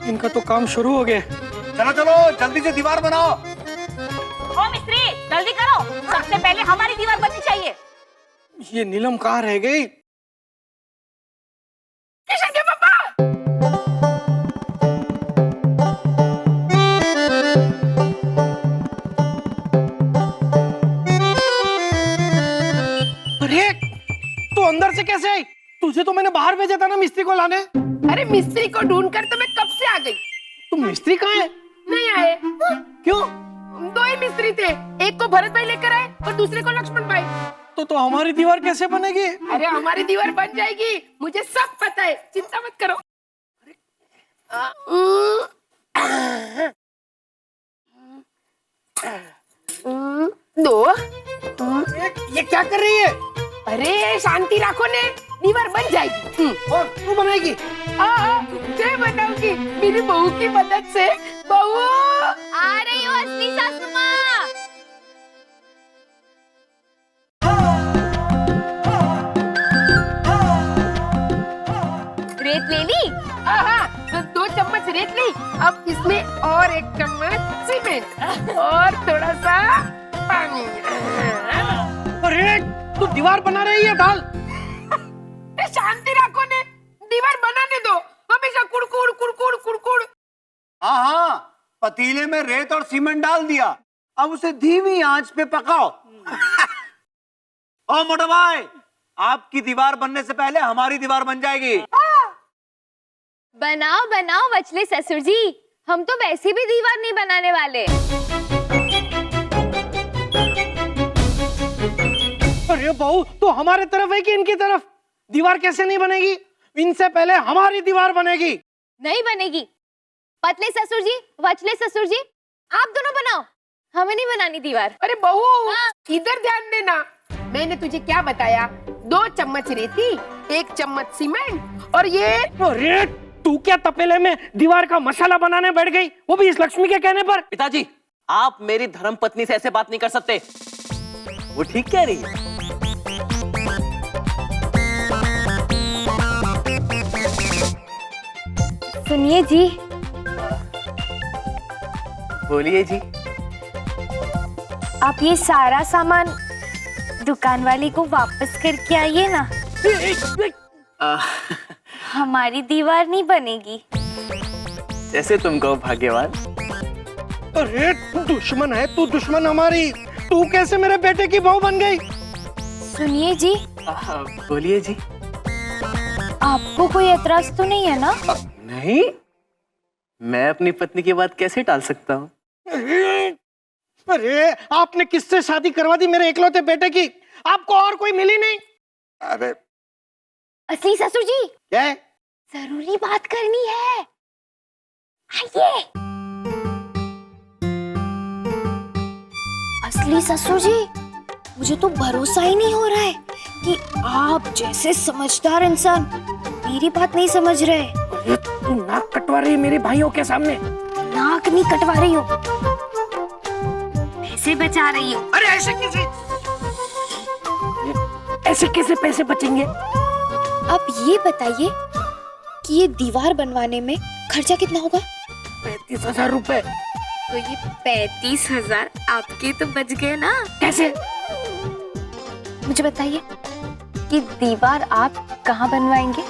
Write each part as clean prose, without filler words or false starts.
इनका तो काम शुरू हो गया। चलो चलो जल्दी से दीवार बनाओ। ओ मिस्त्री जल्दी करो, सबसे पहले हमारी दीवार बननी चाहिए। ये नीलम कहाँ रह गई? किशन के पापा। अरे तू अंदर से कैसे आई? तुझे तो मैंने बाहर भेजा था ना मिस्त्री को लाने। अरे मिस्त्री को ढूंढकर तो मैं कब से आ गई। तुम मिस्त्री कहाँ है? नहीं आए। क्यों? दो ही मिस्त्री थे, एक को भरत भाई लेकर आए और दूसरे को लक्ष्मण भाई। तो हमारी दीवार कैसे बनेगी? अरे हमारी दीवार बन जाएगी, मुझे सब पता है, चिंता मत करो। दो। ये क्या कर रही है? अरे शांति रखो ने, दीवार बन जाएगी। और तू बनाएगी? मैं बनाऊंगी मेरी बहू की मदद से। बहू आ रही हो असली सासू माँ। रेत ले ली? हाँ, 2 चम्मच रेत ली। अब इसमें और 1 चम्मच सीमेंट और थोड़ा सा पानी। अरे तू दीवार बना रही है दाल? शांति रखो ने, दीवार बनाने दो। हमेशा कुड़कुड़ कुड़कुड़ कुड़कुड़। हाँ हाँ, पतीले में रेत और सीमेंट डाल दिया, अब उसे धीमी आंच पे पकाओ। ओ मोटा भाई, आपकी दीवार बनने से पहले हमारी दीवार बन जाएगी। बनाओ बनाओ वचले ससुर जी, हम तो वैसे भी दीवार नहीं बनाने वाले। अरे बहू तो हमारे तरफ है कि इनकी तरफ? दीवार कैसे नहीं बनेगी? इनसे पहले हमारी दीवार बनेगी। नहीं बनेगी। पतले ससुर जी, वचले ससुर जी, आप दोनों बनाओ, हमें नहीं बनानी दीवार। अरे बहू इधर ध्यान देना, मैंने तुझे क्या बताया? 2 चम्मच रेती, 1 चम्मच सीमेंट और ये। अरे तू क्या तपेले में दीवार का मसाला बनाने बैठ गई, वो भी इस लक्ष्मी के कहने पर? पिताजी, आप मेरी धर्म पत्नी से ऐसे बात नहीं कर सकते, वो ठीक कह रही है। सुनिए जी। बोलिए जी। आप ये सारा सामान दुकान वाले को वापस करके आइए ना। हमारी दीवार नहीं बनेगी। जैसे तुम कहो भाग्यवान। अरे दुश्मन है तू, दुश्मन हमारी। तू कैसे मेरे बेटे की बहू बन गई? सुनिए जी। बोलिए जी। आपको कोई एतराज तो नहीं है ना? नहीं, मैं अपनी पत्नी की बात कैसे टाल सकता हूँ? अरे आपने किससे शादी करवा दी मेरे इकलौते बेटे की? आपको और कोई मिली नहीं? अरे असली ससुर जी, क्या है? जरूरी बात करनी है, आइए। असली ससुर जी, मुझे तो भरोसा ही नहीं हो रहा है कि आप जैसे समझदार इंसान मेरी बात नहीं समझ रहे। अरे तू नाक कटवा रही है मेरे भाइयों के सामने। नाक नहीं कटवा रही हो, पैसे बचा रही हो। अरे ऐसे कैसे पैसे बचेंगे? आप ये बताइए कि ये दीवार बनवाने में खर्चा कितना होगा? 35,000 रुपए। तो ये 35,000 आपके तो बच गए ना? कैसे? मुझे बताइए कि दीवार आप कहाँ बनवाएंगे?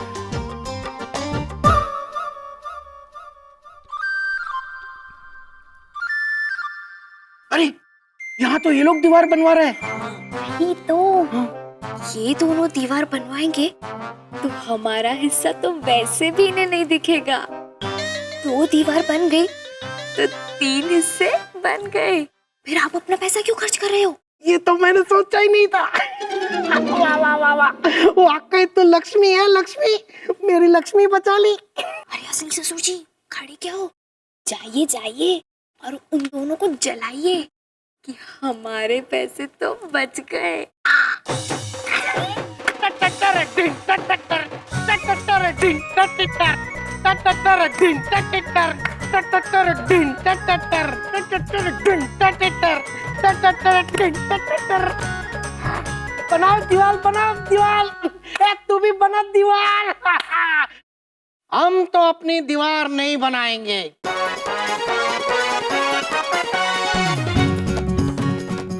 अरे यहाँ तो ये लोग दीवार बनवा रहे हैं। नहीं तो ये दोनों दीवार बनवाएंगे तो हमारा हिस्सा तो वैसे भी इन्हें नहीं दिखेगा। 2 दीवार बन गई तो 3 हिस्से बन गए। फिर आप अपना पैसा क्यों खर्च कर रहे हो? ये तो मैंने सोचा ही नहीं था। वाह वाह वाह वाह, वाकई तो लक्ष्मी है, लक्ष्मी मेरी लक्ष्मी बचा ली। अरे असली ससुर जी, खड़े क्या हो? जाइए जाइए और उन दोनों को जलाइए कि हमारे पैसे तो बच गए। बनाओ दीवार, बनाओ दीवार। तू भी बना दीवार। हम तो अपनी दीवार नहीं बनाएंगे।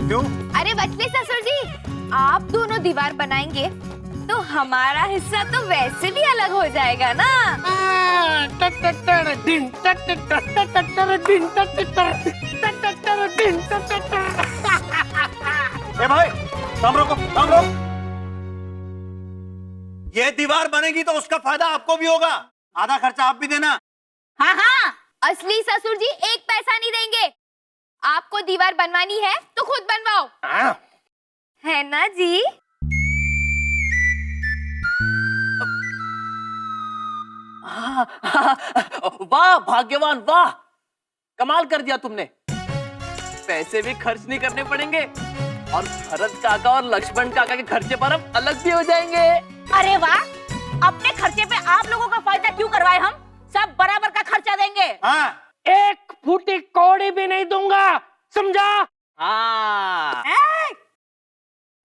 क्यों? अरे बचले ससुर जी, आप दोनों दीवार बनाएंगे तो हमारा हिस्सा तो वैसे भी अलग हो जाएगा ना। ए भाई, काम रोको, काम रोको। ये दीवार बनेगी तो उसका फायदा आपको भी होगा, आधा खर्चा आप भी देना। हाँ हाँ, असली ससुर जी एक पैसा नहीं देंगे। आपको दीवार बनवानी है तो खुद बनवाओ, है ना जी? वाह भाग्यवान, वाह कमाल कर दिया तुमने। पैसे भी खर्च नहीं करने पड़ेंगे और भरत काका और लक्ष्मण काका के खर्चे पर अब अलग भी हो जाएंगे। अरे वाह, अपने खर्चे पे आप लोगों का फायदा क्यों करवाए? हम सब बराबर का खर्चा देंगे। हाँ, एक फूटी कौड़ी भी नहीं दूंगा, समझा? हाँ,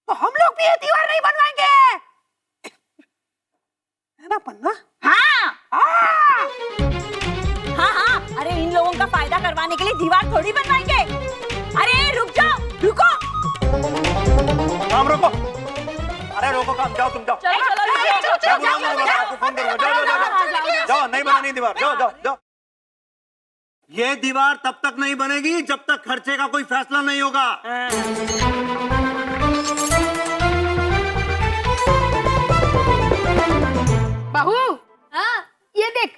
तो हम लोग भी ये दीवार नहीं बनवाएंगे। बनवा? हाँ हाँ, अरे इन लोगों का फायदा करवाने के लिए दीवार थोड़ी बनवाएंगे। अरे रुक जाओ, रुको। काम रोको। अरे रोको काम, जाओ तुम जाओ। जाओ, नहीं बनानी दीवार, जाओ जाओ जाओ। ये दीवार तब तक नहीं बनेगी जब तक खर्चे का कोई फैसला नहीं होगा। बहू, हाँ, ये देख,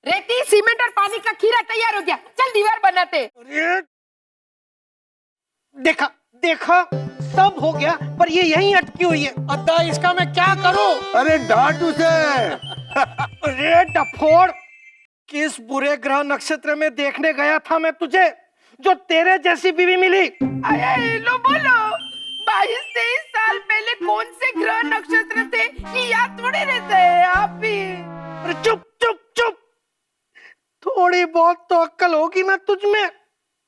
रेती, सीमेंट और पानी का खीरा तैयार हो गया। चल दीवार बनाते। अरे देखा देखा, सब हो गया, पर ये यहीं अटकी हुई है। अद्दा, इसका मैं क्या करूं? अरे डांट उसे। अरे डफोड़, किस बुरे ग्रह नक्षत्र में देखने गया था मैं तुझे, जो तेरे जैसी बीवी मिली? अरे लो बोलो, 22-23 साल पहले कौन से ग्रह नक्षत्र थे ये याद थोड़े रहते हैं आप भी। अरे चुप चुप चुप, थोड़ी बहुत तो अक्ल होगी ना तुझ में,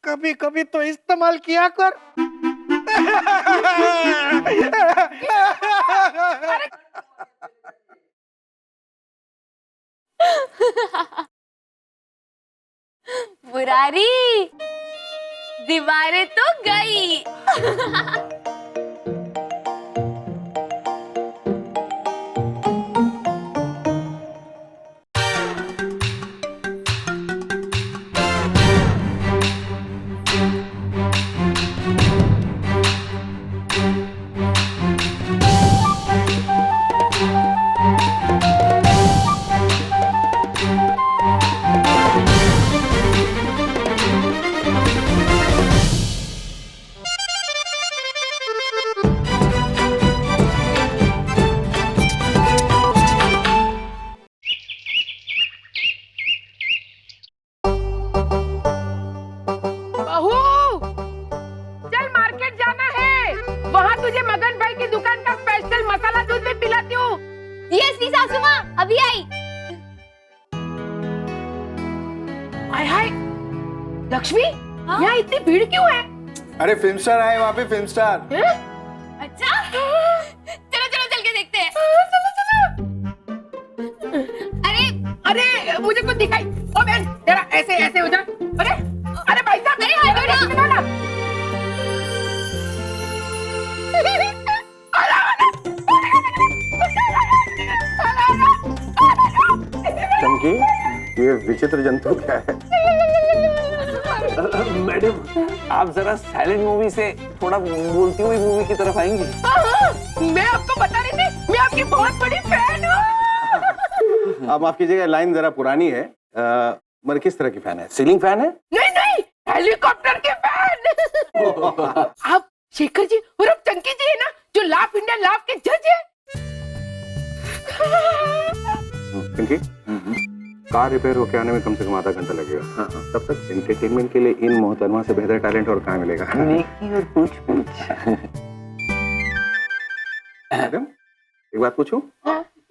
कभी कभी तो इस्तेमाल किया कर। बुरारी, दीवारें तो गई। बहू, चल मार्केट जाना है। वहाँ तुझे मगन भाई की दुकान का स्पेशल मसाला दूध में पिलाती हूँ। यस सासू माँ, अभी आई। हाय हाय, लक्ष्मी, यहाँ इतनी भीड़ क्यों है? अरे फिल्म स्टार आए वहाँ पे, फिल्म स्टार। अच्छा, चलो चलो चल के देखते हैं। अरे अरे मुझे कुछ दिखाई। ओ बहन, तेरा ऐसे ऐसे हो जा। अरे अरे भाई साहब, अरे हटो ना। चमकी, ये विचित्र जंतु क्या है? मैडम, आप जरा साइलेंट मूवी से थोड़ा बोलती हुई मूवी की तरफ आएंगी? मैं आपको बता रही थी, मैं आपकी बहुत बड़ी फैन हूँ। आप माफ कीजिएगा, लाइन जरा पुरानी है। मगर किस तरह की फैन है? सीलिंग फैन है? नहीं नहीं, हेलीकॉप्टर के फैन। आप शेखर जी और चंकी जी है ना, जो लाफ इंडिया लाफ के जज है। चंकी, कार रिपेयर होके आने में कम से कम आधा घंटा लगेगा। हाँ, तब तक एंटरटेनमेंट के लिए इन मोहतरमा से बेहतर टैलेंट और कहाँ मिलेगा? नेकी और पूछ पूछ। मैडम, एक बात पूछूं?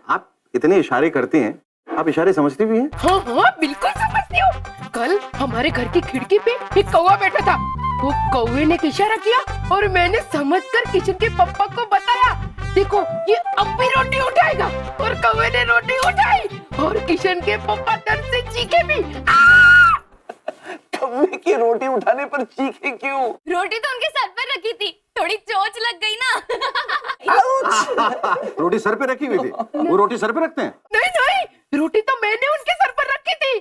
आप इतने इशारे करती हैं, आप इशारे समझती भी हैं? हाँ हाँ, बिल्कुल समझती हूँ। कल हमारे घर की खिड़की पे एक कौवा बैठा था। वो कौवे ने इशारा किया और मैंने समझकर किचन के पप्पा को बताया। देखो ये अब भी रोटी उठाएगा और कौवे ने रोटी उठाई और किशन के पापा दर्द से चीखे भी। कौवे की रोटी उठाने पर चीखे क्यों? रोटी तो उनके सर पर रखी थी, थोड़ी चोट लग गई ना। रोटी सर पे रखी हुई थी? वो रोटी सर पे रखते हैं? नहीं नहीं, रोटी तो मैंने उनके सर पर रखी थी।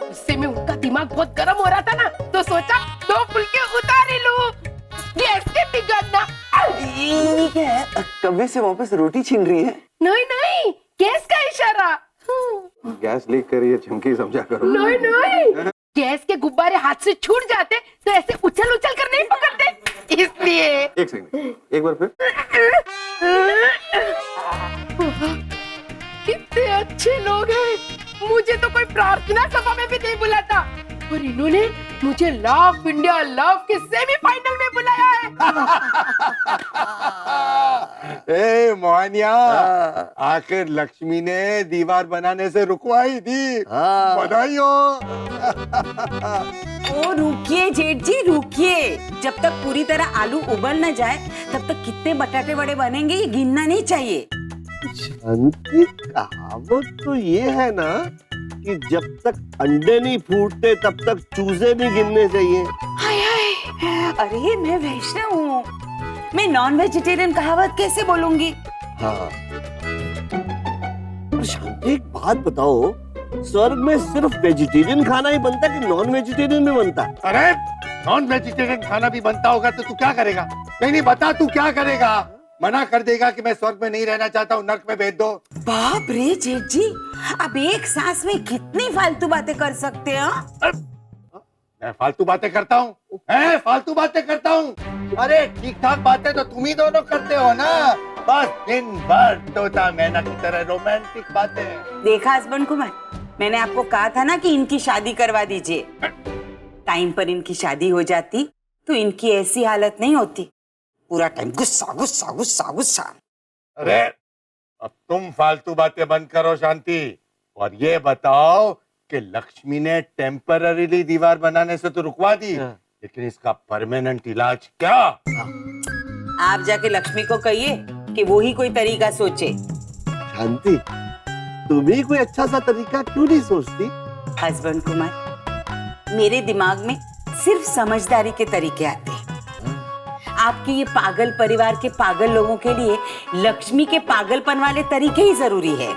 उससे में उनका दिमाग बहुत गर्म हो रहा था ना, तो सोचा 2 फुलके उतार ही लूं। गैस के बिगड़ना। ये क्या है? कौवे से वापस रोटी छीन रही है? नहीं नहीं, गैस का इशारा। गैस लीक कर रही है, चमकी समझा करो। नहीं नहीं, गैस के गुब्बारे हाथ से छूट जाते तो ऐसे उछल उछल कर नहीं पकड़ते, इसलिए। एक सेकंड, एक बार फिर। कितने अच्छे लोग हैं, मुझे तो कोई प्रार्थना सभा में भी नहीं बुलाता और इन्होंने मुझे लव इंडिया लव के सेमीफाइनल में बुलाया है। ए मोहनिया, आखिर लक्ष्मी ने दीवार बनाने से रुकवाई दी। बधाई हो। ओ रुकिए जेठ जी रुकिए, जब तक पूरी तरह आलू उबल न जाए तब तक कितने बटाटे बड़े बनेंगे ये गिनना नहीं चाहिए। शांति, कहावत तो ये है ना कि जब तक अंडे नहीं फूटते तब तक चूजे नहीं गिनने चाहिए। हाय हाय, अरे मैं वैष्णव हूँ, मैं नॉन वेजिटेरियन कहावत कैसे बोलूंगी? हाँ, पर शांति एक बात बताओ, स्वर्ग में सिर्फ वेजिटेरियन खाना ही बनता कि नॉन वेजिटेरियन भी बनता? अरे नॉन वेजिटेरियन खाना भी बनता होगा तो तू क्या करेगा? नहीं बता, तू क्या करेगा? मना कर देगा कि मैं स्वर्ग में नहीं रहना चाहता हूँ, नर्क में भेज दो। बाप रे जेठ जी, अब एक सांस में कितनी फालतू बातें कर सकते हैं? मैं फालतू बातें करता हूँ? फालतू बातें करता हूँ? अरे ठीक ठाक बातें तो तुम ही दोनों करते हो ना, बस दिन भर तोता मैना की तरह रोमांटिक बातें। देखा हस्बैंड कुमार, मैंने आपको कहा था ना कि इनकी शादी करवा दीजिए। टाइम पर इनकी शादी हो जाती तो इनकी ऐसी हालत नहीं होती, पूरा टाइम गुस्सा गुस्सा गुस्सा गुस्सा। अरे अब तुम फालतू बातें बंद करो शांति, और ये बताओ कि लक्ष्मी ने टेम्पररीली दीवार बनाने से तो रुकवा दी, लेकिन इसका परमानेंट इलाज क्या? आप जाके लक्ष्मी को कहिए कि वो ही कोई तरीका सोचे। शांति, तुम ही कोई अच्छा सा तरीका क्यों नहीं सोचती? हस्बैंड कुमार, मेरे दिमाग में सिर्फ समझदारी के तरीके आते हैं। आपके ये पागल परिवार के पागल लोगों के लिए लक्ष्मी के पागलपन वाले तरीके ही जरूरी है।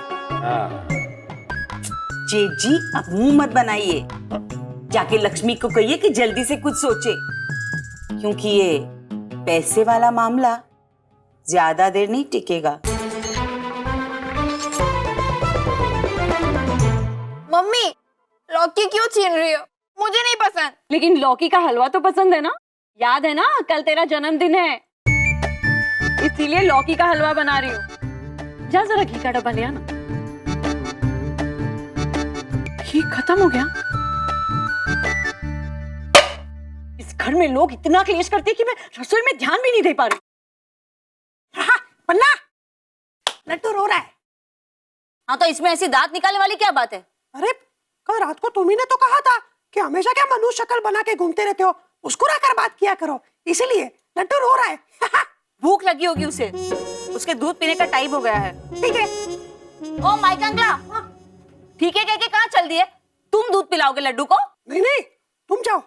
जेठ जी, अब मुंह मत बनाइए, जाके लक्ष्मी को कहिए कि जल्दी से कुछ सोचे, क्योंकि ये पैसे वाला मामला ज्यादा देर नहीं टिकेगा। मम्मी, लौकी क्यों छीन रही हो? मुझे नहीं पसंद। लेकिन लौकी का हलवा तो पसंद है ना? याद है ना, कल तेरा जन्मदिन है, इसीलिए लौकी का हलवा बना रही हूँ। जा जरा घी का डब्बा ले आना। घी खत्म हो गया। इस घर में लोग इतना क्लेश करते हैं कि मैं रसोई में ध्यान भी नहीं दे पा रही। पन्ना, लट्टू रो रहा है। हाँ तो इसमें ऐसी दांत निकालने वाली क्या बात है? अरे कल रात को तुम ही ने तो कहा था कि हमेशा क्या मनुष्य शक्ल बना के घूमते रहते हो, मुस्कुरा कर बात किया करो, इसीलिए लड्डू रो रहा है। भूख लगी होगी उसे, उसके दूध पीने का टाइम हो गया है। ठीक है। ओ माय कंगला, ठीक है कह के कहाँ चल दिए? तुम दूध पिलाओगे लड्डू को? नहीं नहीं, तुम जाओ,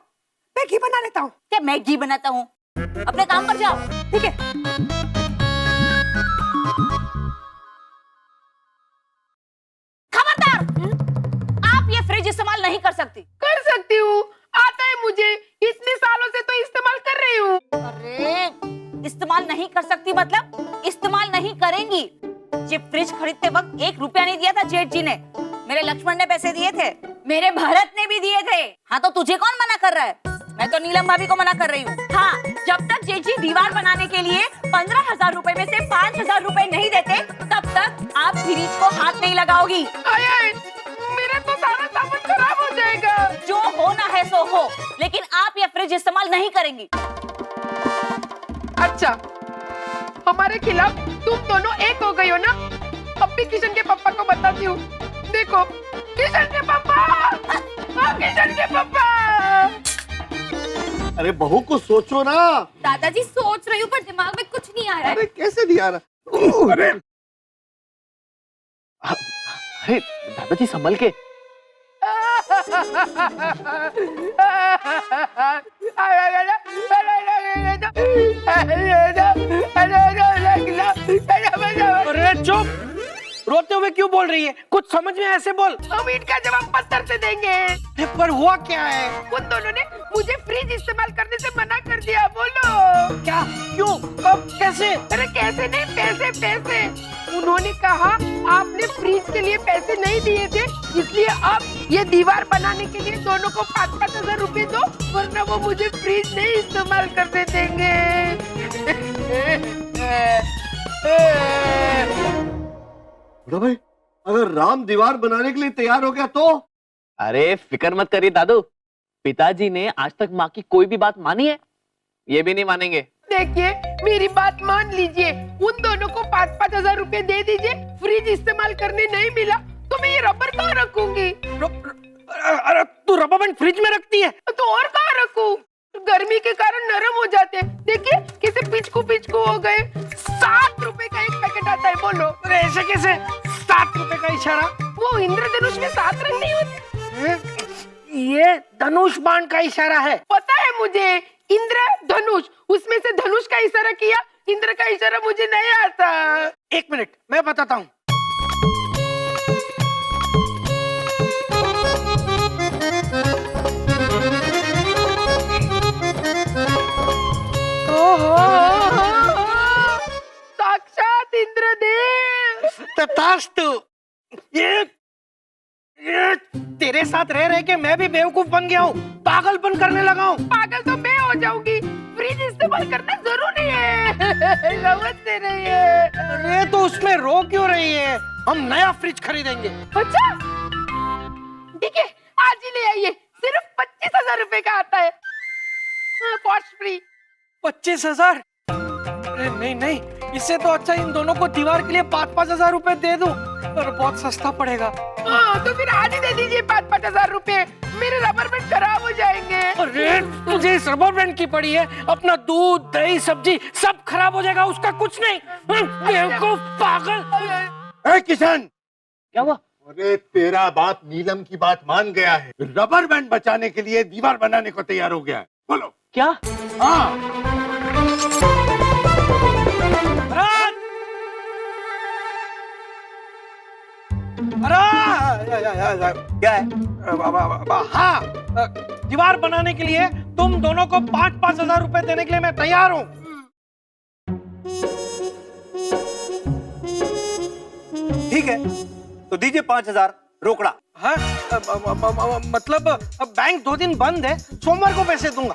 मैं घी बना लेता हूँ। क्या मैं घी बनाता हूँ? अपने काम पर जाओ। ठीक है। खबरदार, आप ये फ्रिज इस्तेमाल नहीं कर सकती। कर सकती हूँ, आता है मुझे, इतने सालों से तो इस्तेमाल कर रही हूँ। अरे इस्तेमाल नहीं कर सकती मतलब इस्तेमाल नहीं करेंगी। ये फ्रिज खरीदते वक्त 1 रुपया नहीं दिया था जेठ जी ने, मेरे लक्ष्मण ने पैसे दिए थे, मेरे भरत ने भी दिए थे। हाँ तो तुझे कौन मना कर रहा है? मैं तो नीलम भाभी को मना कर रही हूँ। हाँ, जब तक जेठ जी दीवार बनाने के लिए 15,000 रुपए में से 5,000 रुपए नहीं देते तब तक आप फ्रिज को हाथ नहीं लगाओगी। मेरा तो सारा सामान खराब हो जाएगा। जो होना है सो हो, लेकिन आप ये फ्रिज इस्तेमाल नहीं करेंगी। अच्छा, हमारे खिलाफ तुम दोनों एक हो गई हो ना? अब भी किशन के पापा को बताती हूँ। देखो, किशन के पापा, किशन के पापा। अरे बहू को सोचो ना। दादाजी सोच रही हूँ पर दिमाग में कुछ नहीं आ रहा है। अरे कैसे नहीं आ रहा? अरे अरे दादाजी संभल के। अरे चुप, रोते हुए क्यों बोल रही है? कुछ समझ में ऐसे बोल। हम इनका जवाब पत्थर से देंगे। पर हुआ क्या है? उन दोनों ने मुझे फ्रिज इस्तेमाल करने से मना कर दिया। बोलो क्या? क्यों? कब? कैसे? अरे कैसे नहीं, पैसे पैसे। उन्होंने कहा आपने फ्रिज के लिए पैसे नहीं दिए थे, इसलिए अब ये दीवार बनाने के लिए दोनों को 5-5 हजार रुपए दो, वरना वो मुझे फ्रिज नहीं इस्तेमाल करने देंगे। बड़ा भाई, अगर राम दीवार बनाने के लिए तैयार हो गया तो? अरे फिक्र मत करिए दादू, पिताजी ने आज तक माँ की कोई भी बात मानी है? ये भी नहीं मानेंगे। देखिए मेरी बात मान लीजिए, उन दोनों को 5-5 हजार रुपए दे दीजिए। फ्रिज इस्तेमाल करने नहीं मिला तो मैं ये रबर कहाँ रखूंगी? अरे तू रबर बैंड फ्रिज में रखती है? तो और कहाँ रखूं? गर्मी के कारण नरम हो जाते हैं। देखिए कैसे पिचकू हो गए। 7 रुपए का एक पैकेट आता है। बोलो अरे ऐसे कैसे? 7 रुपए का इशारा? वो इंद्रधनुष में 7 रंग नहीं होते? ये धनुष बाण का इशारा है। पता है मुझे, इंद्र धनुष, उसमें से धनुष का इशारा किया। इंद्र का इशारा मुझे नहीं आता। 1 मिनट मैं बताता हूँ। साक्षात इंद्रदेव। तथास्तु। ये तेरे साथ रह रहे के मैं भी बेवकूफ बन गया हूँ, पागलपन करने लगा हूँ। पागल तो मैं हो जाऊंगी। फ्रिज इस्तेमाल करना जरूरी है, समझते नहीं है। अरे तो उसमें रो क्यों रही है? हम नया फ्रिज खरीदेंगे। अच्छा ठीक है, आज ही ले आइए। सिर्फ 25,000 रुपए का आता है, कॉस्ट फ्री। 25,000? अरे नहीं नहीं, इससे तो अच्छा इन दोनों को दीवार के लिए 5-5 हजार रुपए दे दूं, पर बहुत सस्ता पड़ेगा। हाँ तो फिर आज ही दे दीजिए 5-5 हजार रुपए। मेरे रबर बैंड खराब हो जाएंगे। अरे तुझे इस रबर बैंड की पड़ी है? अपना दूध दही सब्जी सब खराब हो जाएगा, उसका कुछ नहीं। बेवकूफ पागल। ए किशन, क्या हुआ? अरे तेरा बाप नीलम की बात मान गया है, रबर बैंड बचाने के लिए दीवार बनाने को तैयार हो गया है। बोलो क्या? हाँ। क्या है? हाँ, दीवार बनाने के लिए तुम दोनों को 5-5 हजार रुपए देने के लिए मैं तैयार हूँ। ठीक है तो दीजिए 5,000 रोकड़ा। हाँ, मतलब बैंक 2 दिन बंद है, सोमवार को पैसे दूंगा।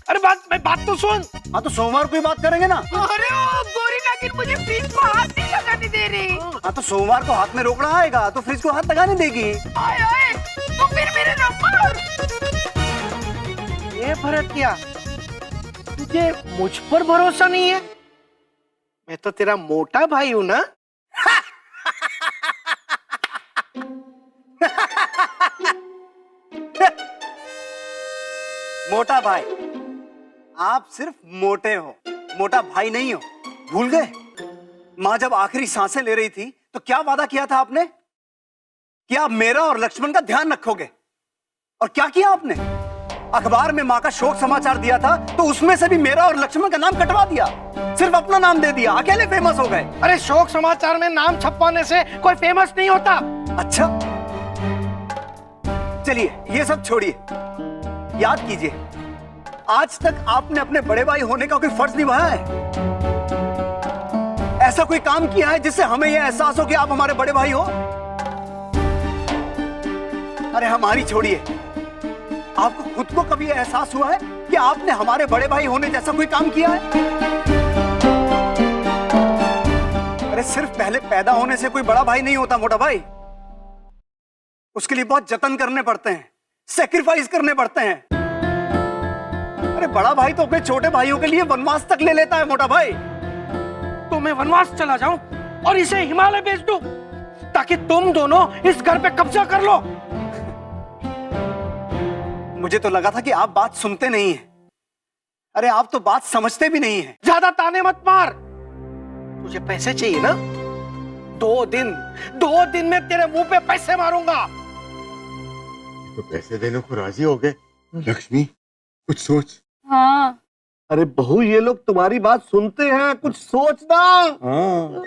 अरे बात तो सुन। हाँ तो सोमवार को ही बात करेंगे ना। अरे ओ गोरी नागिन मुझे फ्रिज को हाथ नहीं लगाने दे रही। हाँ तो सोमवार को हाथ में रोकड़ा आएगा तो फ्रिज को हाथ लगाने देगी। आए आए, तो फिर मेरे नंबर। ये फर्क क्या? तुझे मुझ पर भरोसा नहीं है? मैं तो तेरा मोटा भाई हूं ना। मोटा भाई? आप सिर्फ मोटे हो, मोटा भाई नहीं हो। भूल गए? माँ जब आखिरी सांसें ले रही थी तो क्या वादा किया था आपने कि आप मेरा और लक्ष्मण का ध्यान रखोगे, और क्या किया आपने? अखबार में माँ का शोक समाचार दिया था तो उसमें से भी मेरा और लक्ष्मण का नाम कटवा दिया, सिर्फ अपना नाम दे दिया, अकेले फेमस हो गए। अरे शोक समाचार में नाम छपवाने से कोई फेमस नहीं होता। अच्छा चलिए ये सब छोड़िए, याद कीजिए आज तक आपने अपने बड़े भाई होने का कोई फर्ज निभाया है? ऐसा कोई काम किया है जिससे हमें यह एहसास हो कि आप हमारे बड़े भाई हो? अरे हमारी छोड़िए, आपको खुद को कभी एहसास हुआ है कि आपने हमारे बड़े भाई होने जैसा कोई काम किया है? अरे सिर्फ पहले पैदा होने से कोई बड़ा भाई नहीं होता मोटा भाई, उसके लिए बहुत जतन करने पड़ते हैं, सेक्रीफाइस करने पड़ते हैं। अरे बड़ा भाई तो अपने छोटे भाइयों के लिए वनवास तक ले लेता है मोटा भाई। तो मैं वनवास चला जाऊं और इसे हिमालय बेच दूं ताकि तुम दोनों इस घर पे कब्जा कर लो। मुझे तो लगा था कि आप बात सुनते नहीं हैं। अरे आप तो बात समझते भी नहीं हैं। ज्यादा ताने मत मार। तुझे पैसे चाहिए ना? 2 दिन में तेरे मुंह पे पैसे मारूंगा। तो पैसे देने को राजी हो गए। लक्ष्मी कुछ सोच। हाँ अरे बहू, ये लोग तुम्हारी बात सुनते हैं, कुछ सोचना। हाँ,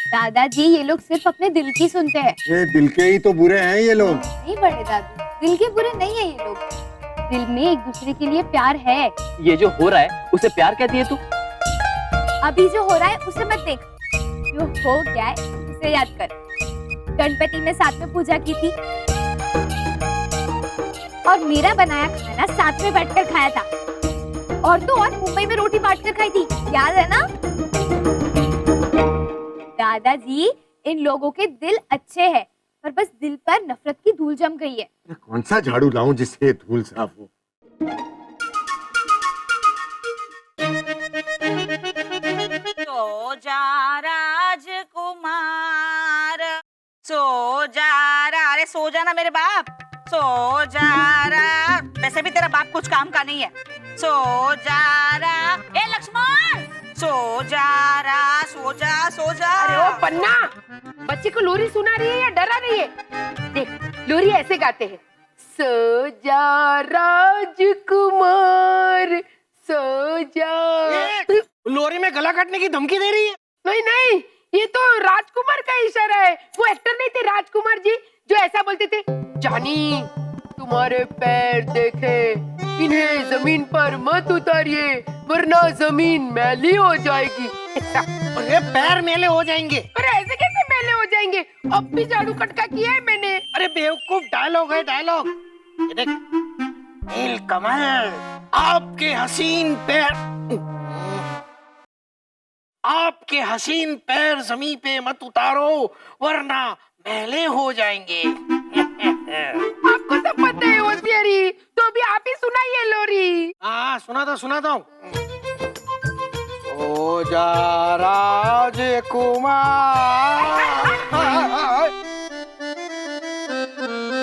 दादाजी, ये लोग सिर्फ अपने दिल की सुनते हैं। ये दिल के ही तो बुरे हैं ये लोग। नहीं बड़े दादू, दिल के बुरे नहीं है ये लोग। दिल में एक दूसरे के लिए प्यार है। ये जो हो रहा है उसे प्यार कहती है तू? अभी जो हो रहा है उसे मत देख, जो हो गया है उसे याद कर। गणपति में साथ में पूजा की थी और मेरा बनाया खाना साथ में बैठकर खाया था। और तो और मुंबई में रोटी बांटकर खाई थी, याद है ना? दादाजी, इन लोगों के दिल अच्छे हैं, पर बस दिल पर नफरत की धूल जम गई है। कौन सा झाड़ू लाऊं जिससे धूल साफ हो? सो जा राजकुमार, सो जा अरे सो जाना मेरे बाप, सो जा वैसे भी तेरा बाप कुछ काम का नहीं है। सो जा ए लक्ष्मण, सो जा सो जा। अरे ओ पन्ना, बच्चे को लोरी सुना रही है या डरा रही है? देख, लोरी ऐसे गाते हैं, सो जा राजकुमार, सो जा। लोरी में गला काटने की धमकी दे रही है। नहीं नहीं, ये तो राजकुमार का इशारा है। वो एक्टर नहीं थे राजकुमार जी, जो ऐसा बोलते थे, जानी तुम्हारे पैर देखे, इन्हें जमीन पर मत उतारिए वरना जमीन मैली हो जाएगी। अरे पैर मेले हो जाएंगे। अरे ऐसे कैसे मेले हो जाएंगे? अब भी झाड़ू कटका किया है मैंने। अरे बेवकूफ, डायलॉग है डायलॉग। ये देख, नील कमल, आपके हसीन पैर जमीन पे मत उतारो वरना मैले हो जाएंगे। आपको सब पता है होशियारी, तो भी आप ही सुनाइए लोरी। हाँ सुनाता हूँ। ओ जा राजकुमार।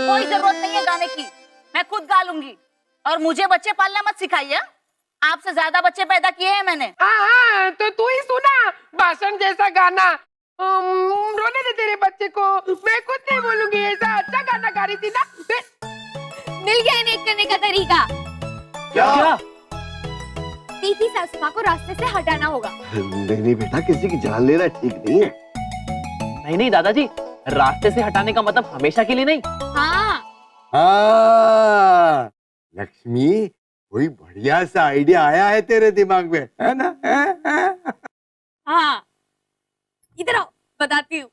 कोई जरूरत नहीं है गाने की, मैं खुद गा लूंगी। और मुझे बच्चे पालना मत सिखाइए, आपसे ज्यादा बच्चे पैदा किए हैं मैंने। हाँ, तो तू ही सुना भाषण जैसा गाना। रोने दे तेरे बच्चे को, मैं खुद नहीं बोलूंगी। ऐसा अच्छा गाना गा रही थी ना। मिल गया इन्हें करने का तरीका। क्या? तीसरी सासू माँ को रास्ते से हटाना होगा। नहीं बेटा, किसी की जान लेना ठीक नहीं है। नहीं दादाजी, रास्ते से हटाने का मतलब हमेशा के लिए नहीं। हाँ हाँ, लक्ष्मी कोई बढ़िया सा आइडिया आया है तेरे दिमाग में, है ना? हाँ, इधर आओ, बताती हूँ।